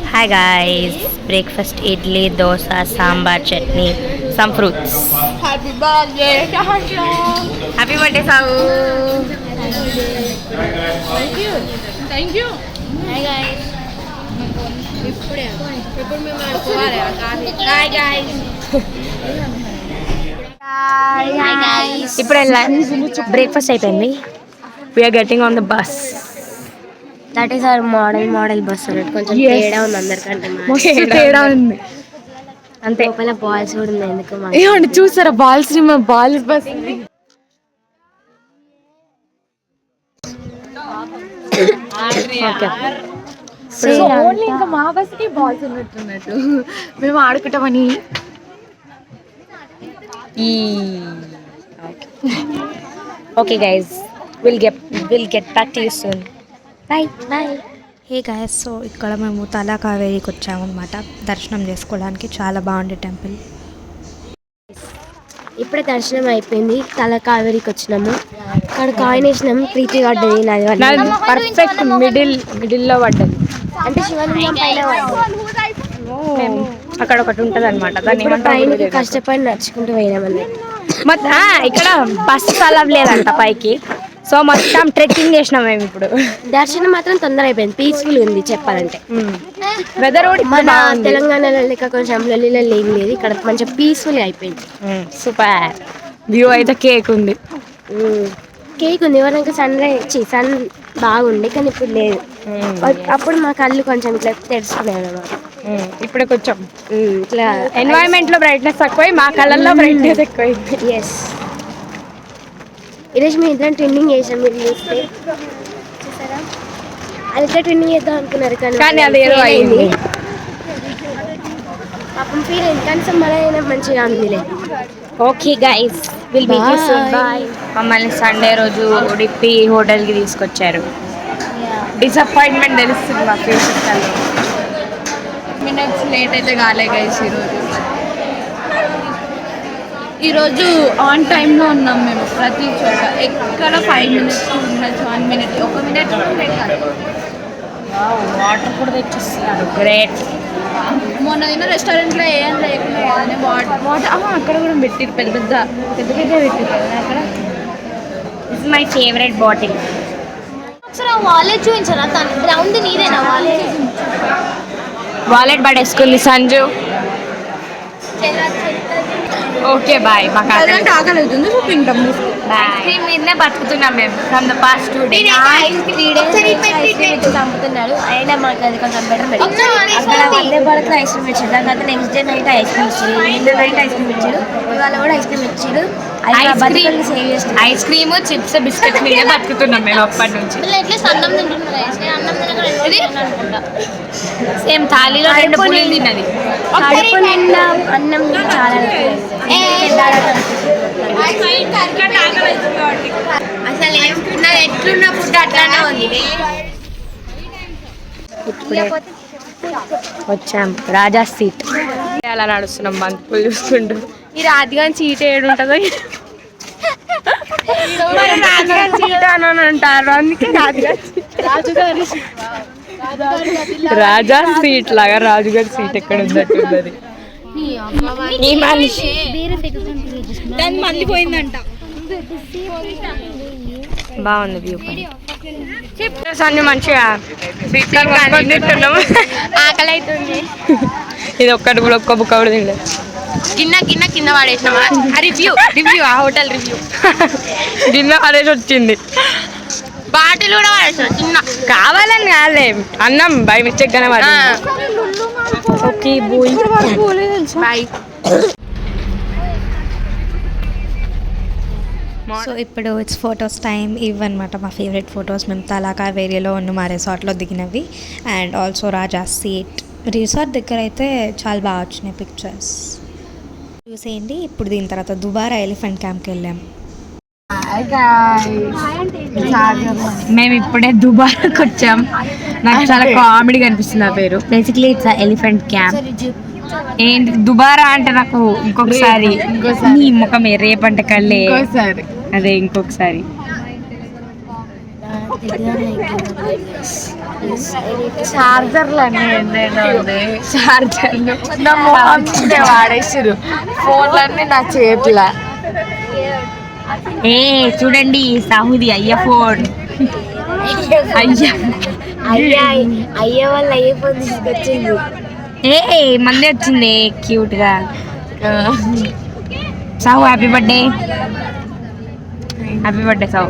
Hi guys, breakfast idli, dosa, sambar, chutney, some fruits. Happy birthday, Shahjan. Happy birthday, Sahu. Thank you. Thank you. Hi guys. Hi guys. Hi guys. ఇప్పుడు breakfast అయిపోయింది. We are getting on the bus. That is our model bus అన్నట్టు కొంచెం తేడా ఉంది అందరికంటే మస్తు తేడా ఉంది. అంతే. లోపల బాల్స్ కూడా ఉంది ఎందుకు ఏమండి చూసారా బాల్స్ బాల్స్ బస్. ఓన్లీ ఇంకా మా బస్కి బాల్స్ ఉన్నట్టు మేము ఆడుకుంటామని. Okay guys, will get back to you soon. Bye. Hey guys, so ఇక్కడ మేము తలా కావేరికి వచ్చామన్నమాట దర్శనం చేసుకోవడానికి. చాలా బాగుంది టెంపుల్. ఇప్పుడే దర్శనం అయిపోయింది. తల కావేరికి వచ్చినాము. అక్కడ కాయిన్ వేసినాము. ప్రీతి పడ్డది నాది పర్ఫెక్ట్ మిడిల్లో పడ్డది. అంటే శివలింగం పైన అక్కడ ఒకటి ఉంటది అనమాట. దాన్ని పైనకి కష్టపడి నడుచుకుంటూ పోయినామని. ఇక్కడ బస్ అలవ్ లేదంట పైకి, సో మొత్తం ట్రెక్కింగ్ చేసినాం మేము. ఇప్పుడు దర్శనం మాత్రం తొందర అయిపోయింది. పీస్ఫుల్ ఉంది చెప్పాలంటే. వెదర్ మన తెలంగాణలో లెక్క కొంచెం లొల్లి ఏం లేదు. ఇక్కడ మంచిగా పీస్ఫుల్ అయిపోయింది. సూపర్ వ్యూ అయితే. కేక్ ఉంది. కేక్ ఉంది. ఎవరైనా సన్ బాగుంది కానీ ఇప్పుడు లేదు. అప్పుడు మా కళ్ళు కొంచెం ఇట్లా తెరుచుకున్నాయి అన్నమాట. ఇప్పుడు కొంచెం ఇట్లా ఎన్వైరన్మెంట్ లో బ్రైట్నెస్ తక్కువై మా కళ్ళల్లో బ్రైట్నెస్ ఎక్కువైంది. ఎస్, ఈరోజు మేము ఇద్దరం ట్రెండింగ్ చేసాం. మీరు చూస్తే చూసారా, అది ఇట్లా ట్రెండింగ్ చేద్దాం అనుకున్నారు కానీ అది ఏదో అయింది. పాపం ఫీల్ అయింది. కనీసం మనైనా మంచిగా ఉంది. Okay guys, will meet you soon. By. మమ్మల్ని సండే రోజు ఉడిపి హోటల్కి తీసుకొచ్చారు. డిసప్పాయింట్మెంట్ తెలుస్తుంది మా ఫ్యూచర్. మినిట్స్ లేట్ అయితే కాలే గైస్. ఈరోజు ఆన్ టైంలో ఉన్నాం మేము ప్రతి చోట. ఎక్కడ 5 minutes ఉండొచ్చు, 1 minute, 1 minute లేట్ కాదు. వాటర్ కూడా తెచ్చిస్తున్నారు. గ్రేట్. మొన్న తిన్న రెస్టారెంట్లో ఏం లేకుండా వాటర్ అక్కడ కూడా పెట్టిరు. పెద్ద పెట్టిరు కదా అక్కడ. This is my favourite bottle. ఒకసారి వాలెట్ చూపించారా? తను గ్రౌండ్ నీదేనా? వాలెట్ పడేసుకుంది సంజు. Okay bye. మాకు ఆకలి అవుతుంది. తింటాం. ఐస్ క్రీమ్ మీదనే బతుకుతున్నాం మేము from the past 2 days. 3 days చంపుతున్నాడు. అయినా మాకు అది కొంచెం బెటర్. అక్కడ వందే భారత్లో ఐస్ క్రీమ్ ఇచ్చాడు. దాని తర్వాత next day night ice cream ఇచ్చాడు. నిన్న నైట్ ఐస్ క్రీమ్ ఇచ్చాడు. ఇవాళ కూడా ఐస్ క్రీమ్ ఇచ్చాడు. ఐస్ క్రీమ్, చిప్స్, బిస్కెట్స్ మీదే బతుకుతున్నాం మేము అప్పటి నుంచి. సేమ్ థాలీలో 2 పూరీలు తిన్నది. కడుపు నిండా అన్నం చాలా అసలు ఎట్లున్న ఫుడ్ అట్లానే ఉంది. ఇప్పుడే వచ్చాం రాజా సీట్. అలా నడుస్తున్నాం బంకులు చూసుకుంటూ. ఈ రాజుగాని సీట్ ఏడు ఉంటుందో సీట్ అని అంటారు. అందుకే రాజా సీట్ లాగా రాజుగారి సీట్ ఎక్కడ ఉన్నట్టున్నది. ఈ మనిషి మళ్ళీ పోయిందంట. బాగుంది వ్యూ పాయింట్. అన్ని మంచిగా తింటున్నాము. ఆకలి అవుతుంది. ఇది ఒక్కటి కూడా ఒక్క బుక్క కూడా తినలేదు. కింద పడేసినామా? రివ్యూ ఆ హోటల్ రివ్యూ. గిన్నె పడేసి వచ్చింది. బాటిల్ కూడా పడేసిన చిన్న. కావాలని కాలే, అన్నం బై మిస్టేక్ గానే పడింది. Okay bye. సో ఇప్పుడు ఇట్స్ ఫొటోస్ టైం. ఇవన్నమాట మా ఫేవరెట్ ఫొటోస్. మేము తలాకా వేరియాలో ఉన్న మా రిసార్ట్లో దిగినవి. And also Raja Seat resort దగ్గర అయితే చాలా బాగా వచ్చినాయి పిక్చర్స్ చూసేయండి. ఇప్పుడు దీని తర్వాత దుబారా ఎలిఫెంట్ క్యాంప్కి వెళ్ళాం. మేము ఇప్పుడే దుబారాకి వచ్చాం. నాకు చాలా కామెడీ కనిపిస్తుంది ఆ పేరు. Basically it's elephant camp. ఏంటి దుబారా అంటే నాకు ఇంకొకసారి నీ ముఖమే రేపంటే కళ్ళే. అదే ఇంకొకసారి చార్జర్లు అన్నీ ఏంటైనా ఉంది. చార్జర్లు నా మొహం వాడేసారు. ఫోన్లన్నీ నా చేతుల. ఏ చూడండి సాహుది అయ్య ఫోన్. అయ్యే వాళ్ళు అయ్యే ఫోన్ తీసుకొచ్చింది. మంది వచ్చింది క్యూట్ గా. Sahu happy birthday. Happy birthday Sahu.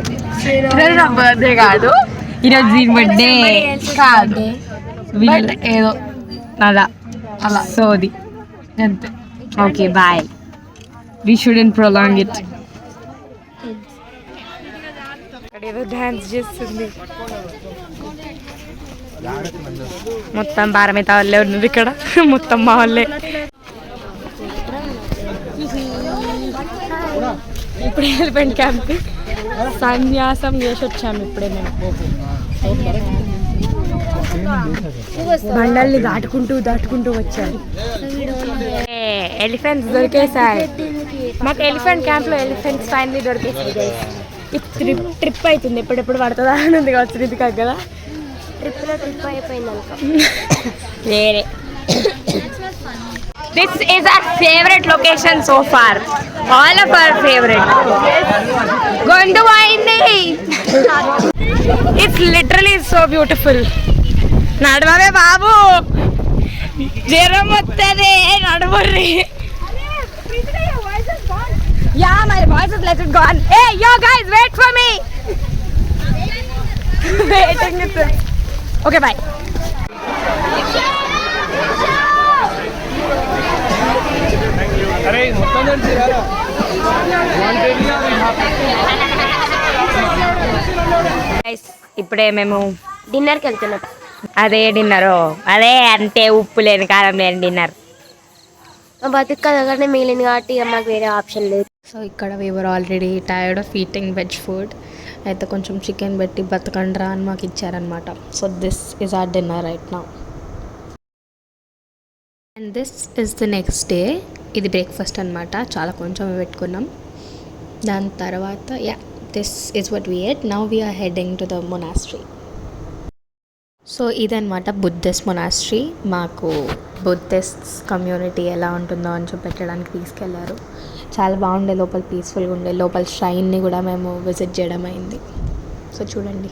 ఈరోజు నా బర్త్డే కాదు, ఈరోజు దీని బర్త్డే కాదు, ఏదో అలా సోది అంతే. Okay bye. We shouldn't prolong it. ఏదో డాన్స్ చేస్తుంది. మొత్తం భారమిత వాళ్ళే ఉన్నది ఇక్కడ. మొత్తం మా వాళ్ళే. ఇప్పుడు ఎలిఫెంట్ క్యాంప్కి సన్యాసం చేసి వచ్చాము ఇప్పుడే మేము. బండల్ని దాటుకుంటూ వచ్చారు. ఎలిఫెంట్స్ దొరికేసాయి మాకు. ఎలిఫెంట్ క్యాంప్లో ఎలిఫెంట్స్ ఫైనలీ దొరికేసాయి. ట్రిప్ అవుతుంది, ఎప్పుడెప్పుడు పడుతుందా అని ఉంది కావచ్చు. ఇది కాదు కదా, ట్రిప్ అయిపోయింది అనుకో. వేరే. This is our favorite location so far. All of our favorite. Gondu Vaindi. It's literally so beautiful. Nadvave babu. Jeram vattade nadvorri. Yeah, my voice is let it gone. Hey, yo guys, wait for me. Waiting with this. Okay, bye. ఇప్పుడే మేము డిన్నర్కి వెళ్తున్నాం. అదే dinner, అదే అంటే ఉప్పు లేని కారం లేని డిన్నర్. బతుకు కదగానే మిగిలింది కాబట్టి మాకు వేరే ఆప్షన్ లేదు. సో ఇక్కడ we're already tired of eating veg food. అయితే కొంచెం చికెన్ పెట్టి బతకండ్రా అని మాకు ఇచ్చారనమాట. So this is our dinner right now. And this is the next day. ఇది బ్రేక్ఫాస్ట్ అనమాట. చాలా కొంచెం పెట్టుకున్నాం. దాని తర్వాత this is what we ate. Now we are heading to the monastery. So ఇదనమాట బుద్ధిస్ట్ మొనాస్ట్రీ. మాకు బుద్ధిస్ట్ కమ్యూనిటీ ఎలా ఉంటుందో అని చూపెట్టడానికి తీసుకెళ్లారు. చాలా బాగుండే, లోపల పీస్ఫుల్గా ఉండే. లోపల ష్రైన్ని కూడా మేము విజిట్ చేయడం అయింది. సో చూడండి.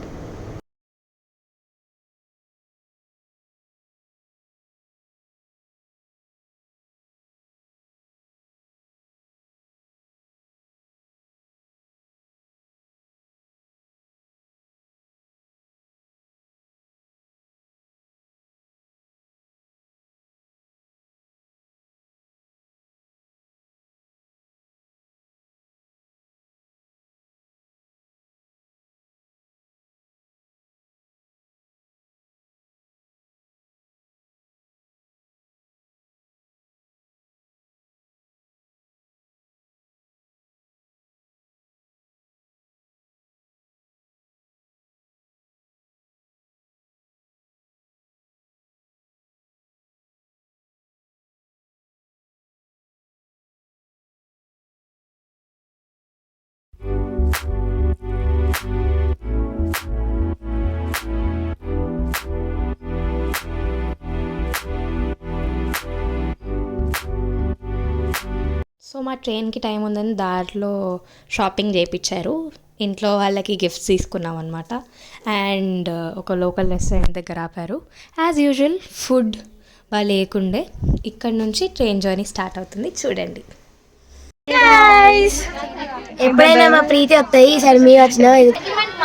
సో మా ట్రైన్కి టైం ఉందని దారిలో షాపింగ్ చేయించారు. ఇంట్లో వాళ్ళకి గిఫ్ట్స్ తీసుకున్నాం అనమాట. అండ్ ఒక లోకల్ రెస్టారెంట్ దగ్గర ఆపారు. యాజ్ యూజువల్ ఫుడ్ బాగా లేకుండే. ఇక్కడ నుంచి ట్రైన్ జర్నీ స్టార్ట్ అవుతుంది. చూడండి. ఎప్పుడైనా మా ప్రీతి వస్తాయి. ఈసారి మీరు వచ్చిన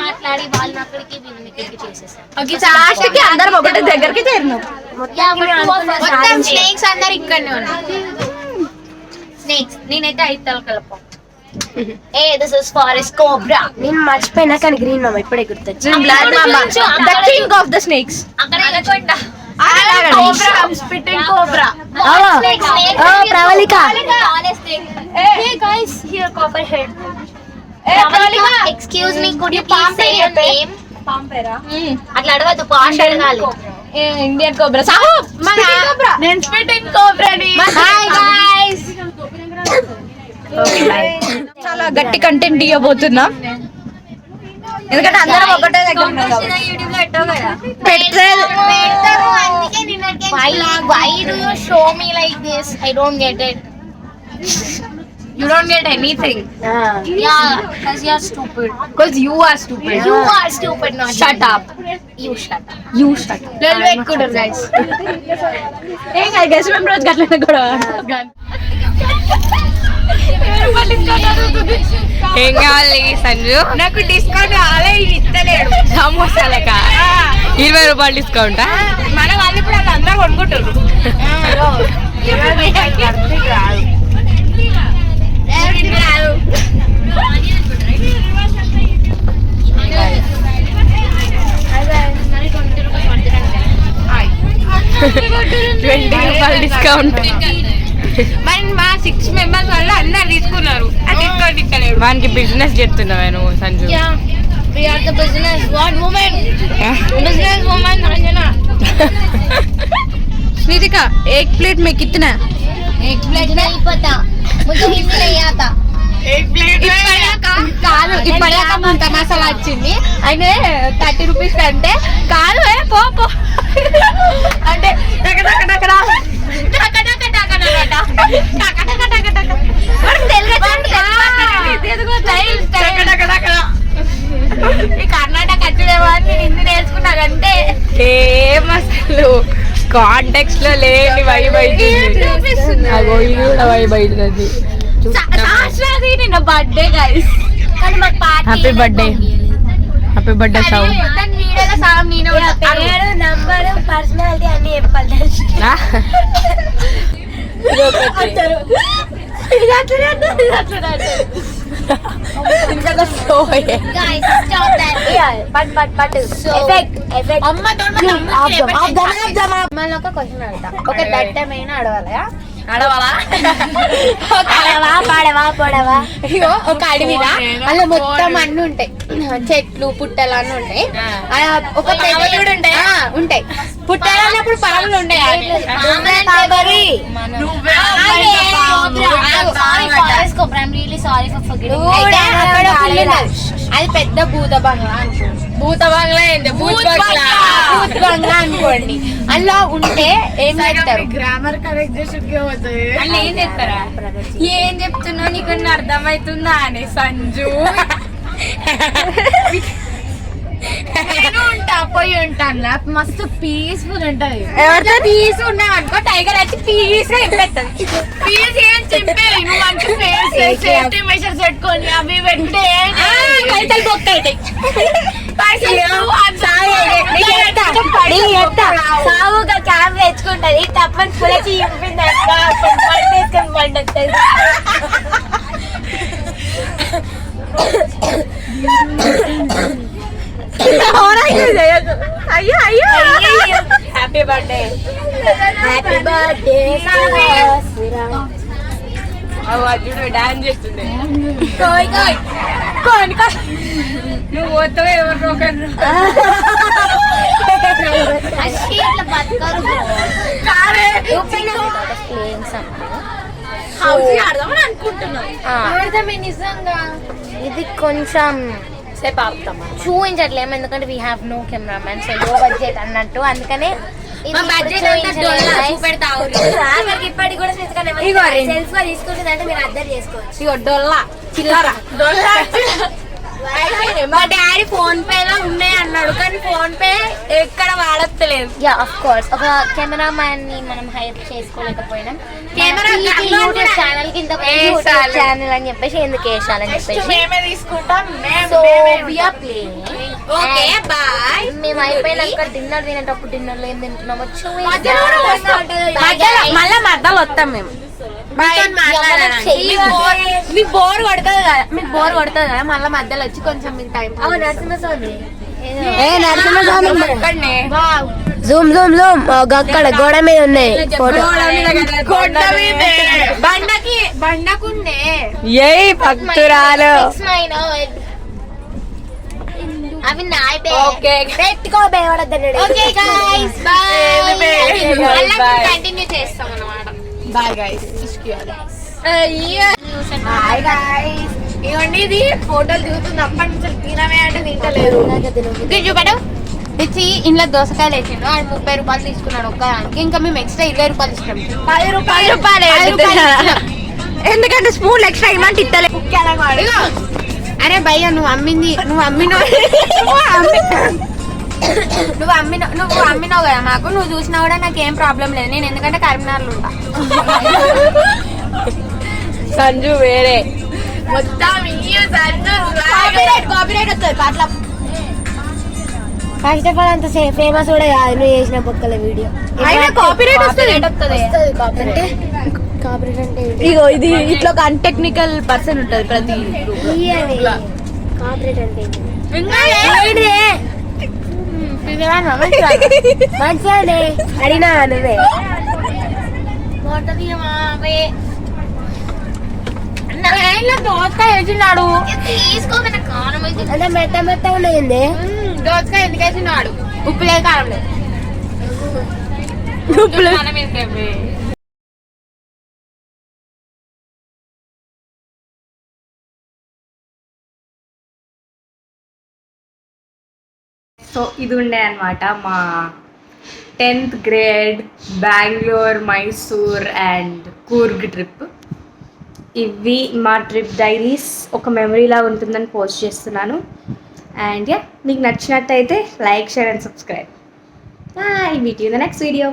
మాట్లాడి వాళ్ళని అక్కడికి వీళ్ళని ఇక్కడికి చేసేసాం. లాస్ట్కి అందరం ఒకటి దగ్గరికి చేరినాం. స్నేక్స్ అందరు ఇక్కడనే ఉన్నారు. స్నేక్స్ నేనైతే 5 తల కలపం. This is forest cobra. నేను మర్చిపోయినా కానీ గ్రీన్ మామ ఇప్పుడే గుర్తొచ్చి. The king of the snakes. అక్కడ anaconda. Spitting cobra. Pravalika. Hey guys, here copperhead. Excuse me, could you please say your name? పాంపేరా. అట్లా అడగద్దు, పాష్ అడగాలి. Indian cobra. సాహు నేను స్పిట్టింగ్ కోబ్రాని. Hi guys. చాలా గట్టి కంటెంట్ ఇవ్వబోతున్నాం, ఎందుకంటే అందరం ఒకటే దగ్గర ఉన్నాం. Petrol why do you show me like this? I don't get it. You don't get anything. Yeah, because you are stupid. Because you are stupid. You are stupid, not Shut up. You shut up. You shut up. Let's wait, good guys. ఏం కాదు guest మేము రోజు గట్లనే కూడా ఏం కావాలి సంజు? నాకు discount కావాలి, ఇస్తలేడు సమోసాలక 20 రూపాయలు డిస్కౌంటా? మన వాళ్ళు ఇప్పుడు అది అందరూ కొనుక్కుంటారు. ₹20 డిస్కౌంట్. మరి మా 6 మెంబర్స్ వాళ్ళు అందరు తీసుకున్నారు, ఆ డిస్కౌంట్ ఇస్తలేడు. వానికి బిజినెస్ చెప్తున్నావా నువ్వు Sanju? Yeah, we are the business. What woman? Business woman, Anjana. स्नितिका एक प्लेट में कितना? एक प्लेट नहीं पता, मुझे हिंदी नहीं आता. కాదు ఇప్పటిదాకా ముంత మసాలా వచ్చింది ఆయన 30 రూపీస్ అంటే కాదు పో అంటే ఈ కర్ణాటక వచ్చేదేమో అని నేను హిందీ నేర్చుకున్నానంటే ఏం అసలు కాంటెక్స్ట్ లో లేని వైబ్ అవుతుంది. అగో ఇది కూడా వైబ్ అవుతుంది. శాశ్వతి నిన్న బర్త్డే గైస్ కానీ మాకు party happy birthday, happy birthday సావు. దాని వీడియోలో సాగు నేను పేరు నంబర్ పర్సనాలిటీ అన్ని చెప్పాలి. Guys, stop that. But. Effect. మళ్ళీ ఒక క్వశ్చన్ అడుగుతా, ఒక దట్టమైన అడవాలయా పాడవా పొడవా ఇగో ఒక అడవిలా అలా మొత్తం అన్ని ఉంటాయి, చెట్లు పుట్టలు అన్ని ఉంటాయి. ఒక ఉంటాయి పుట్టలు అన్నప్పుడు పాములు ఉంటాయి. అది పెద్ద భూత బంగ్లా అనుకోండి. అలా ఉంటే ఏం చేస్తారు? గ్రామర్ కరెక్ట్ అట్లా ఏం చేస్తారా? ఏం చెప్తున్నావు నీకు అర్థమవుతుందా అని సంజు? నేను ఉంటా, పోయి ఉంటాను, మస్తు పీస్ఫుల్ ఉంటది. పీస్ ఉన్నావు అనుకో, టైగర్ వచ్చి పీస్ గా చెప్పేస్తుంది. పీస్ ఏం చెప్పేది, నువ్వు మంచి సేఫ్టీ మెషర్స్ పెట్టుకొని అవి పెడితే పైసలు బొక్క అవుతాయి. సావుగా క్యాబ్ తెచ్చుకుంటది తప్పని పులచి ఇంపింది పండుతుంది. Happy birthday. హ్యాపీ బర్త్డే అర్జునుడు డాన్స్ చేస్తుండే. నువ్వు పోతావు ఎవరు ఒకరు నిజంగా ఇది కొంచెం సేపు ఆపుతామా చూపించట్లేము, ఎందుకంటే we have no cameraman, so low budget అన్నట్టు. అందుకనే ఇప్పటికి కూడా సెల్ఫ్ గా తీసుకుంటుందంటే మీరు అర్థం చేసుకోవచ్చు. ఇగో డొల్లా చిల్లరా మా డాడీ ఫోన్ పే లో ఉన్నాయి అన్నాడు, కానీ ఫోన్ పే ఎక్కడ వాడట్లేదు. యా ఆఫ్ కోర్స్ ఒక కెమెరామ్యాన్ ని మనం హైర్ చేసుకోలేకపోయినాం. యూట్యూబ్ ఛానల్ కి ఇంత ఛానల్ అని చెప్పేసి ఎందుకు వేసాలని చెప్పేసి so we are playing. Okay bye. మేము అయిపోయినాక డిన్నర్ తినేటప్పుడు డిన్నర్ లో ఏం తింటున్నామో మళ్ళా మధ్యలో వస్తాం మేము. మీకు బోర్ కొడుతుంది కదా, మీకు బోర్ కొడుతుంది కదా, మళ్ళీ మధ్యలో వచ్చి కొంచెం మీకు time. Narasimhaswamy Zoom Zoom Zoom అక్కడ గోడ మీద ఉన్నాయి ఫోటో. బండకుండే ఏ భక్తురాలు అవి నాయ ఓకే పెట్టుకో బేవడద్దన్నాడు. Okay guys bye. కంటిన్యూ చేస్తాం అన్నమాట. Bye guys. ఇవ్వండి ఇది ఫోటోలు దిగుతుంది అప్పటి నుంచి తినమే అంటే తింటలేదు. తిను చూపడు తెచ్చి ఇంట్లో దోసకాయలు వేసిండు ఆడు 30 రూపాయలు తీసుకున్నాడు ఒక్కదానికి. ఇంకా మేము ఎక్స్ట్రా 20 రూపాయలు ఇచ్చినాం. 10 రూపాయలు ఎందుకంటే స్పూన్ ఎక్స్ట్రా ఇవ్వమంటే ఇస్తలే. ఇదిగో. అరే భయ్య నువ్వు అమ్మినావు కదా మాకు. నువ్వు చూసినా కూడా నాకేం ప్రాబ్లం లేదు. నేను ఎందుకంటే కరీంనగర్లో ఉంటా. సంజు వేరే కాపీరైట్ వస్తుంది పాటల. ఫస్ట్ ఆఫ్ ఆల్ అంత ఫేమస్ కూడా కాదు నువ్వు చేసిన బొక్కల వీడియో. కాపీరైట్ వస్తుంది. అంటే కాపీరైట్ అంటే ఇగో ఇది ఇట్లా ఒక అన్టెక్నికల్ పర్సన్ ఉంటది ప్రతి కాపీరైట్ అంటే మంచిగానే అడిగినా నువ్వే. దోసకాయ వేసినాడు. అంటే మెత్త మెత్త ఉన్నది. దోసకాయ ఎందుకు వేసినాడు? ఉప్పు లేదు కారం లేదు. సో ఇది ఉండే అనమాట మా 10th grade Bengaluru, Mysore and Coorg trip. ఇవి మా ట్రిప్ డైరీస్. ఒక మెమరీలా ఉంటుందని పోస్ట్ చేస్తున్నాను. అండ్ యా, మీకు నచ్చినట్టయితే like, share and subscribe. Bye, meet you in the next video.